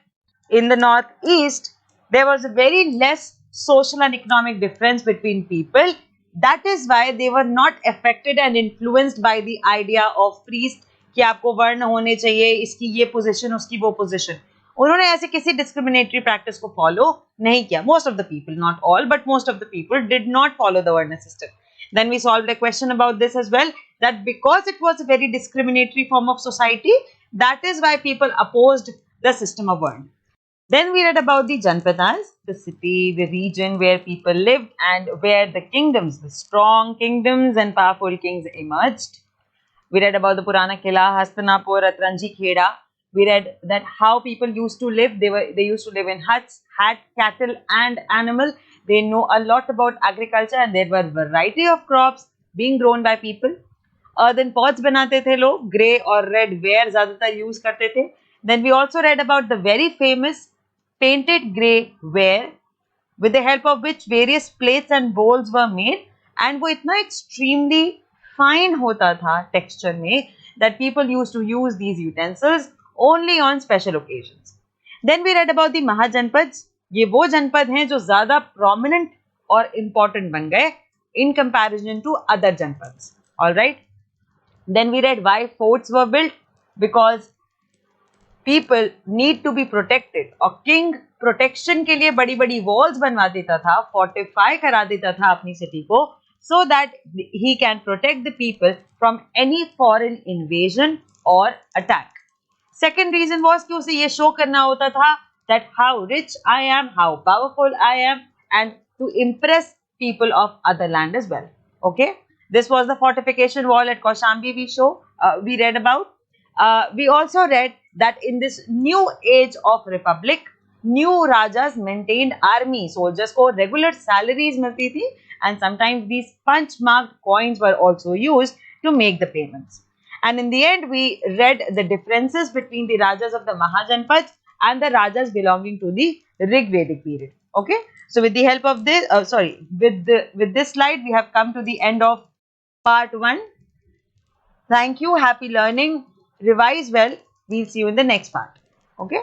in the northeast, there was a very less social and economic difference between people. That is why they were not affected and influenced by the idea of priest कि आपको वर्ण होने चाहिए, इसकी ये position, उसकी वो position. उन्होंने ऐसे किसी डिस्क्रिमिनेटरी प्रैक्टिस को फॉलो नहीं किया. Most of the people, not all, but most of the people did not follow the Varna system. Then we solved a question about this as well, that because it was a very discriminatory form of society, that is why people opposed the system of Varna. Then we read about the Janpadas, the city, the region where people lived and where the kingdoms, the strong kingdoms and powerful kings emerged. We read about the Purana Kila, Hastinapur, Atranji Kheda. We read that how people used to live. They used to live in huts, had cattle and animal. They know a lot about agriculture and there were variety of crops being grown by people. Earthen pots बनाते थे लोग, grey और red ware ज़्यादातर use करते थे. Then we also read about the very famous painted grey ware with the help of which various plates and bowls were made, and वो इतना extremely fine होता था texture में that people used to use these utensils only on special occasions. Then we read about the Mahajanpads. ये वो जनपद हैं जो ज़्यादा prominent और important बन गए in comparison to other janpads. Alright. Then we read why forts were built, because people need to be protected और king protection के लिए बड़ी बड़ी walls बनवा देता था, fortify करा देता था अपनी city को, so that he can protect the people from any foreign invasion or attack. Second reason was कि उसे ये show करना होता था that how rich I am, how powerful I am, and to impress people of other land as well. Okay, this was the fortification wall at Kaushambi we read about. We also read that in this new age of republic, new rajas maintained army, soldiers को regular salaries मिलती थी, and sometimes these punch marked coins were also used to make the payments. And in the end, we read the differences between the rajas of the Mahajanpads and the rajas belonging to the Rig Vedic period. Okay, so with the help of this, with this slide, we have come to the end of part 1. Thank you. Happy learning. Revise well. We'll see you in the next part. Okay.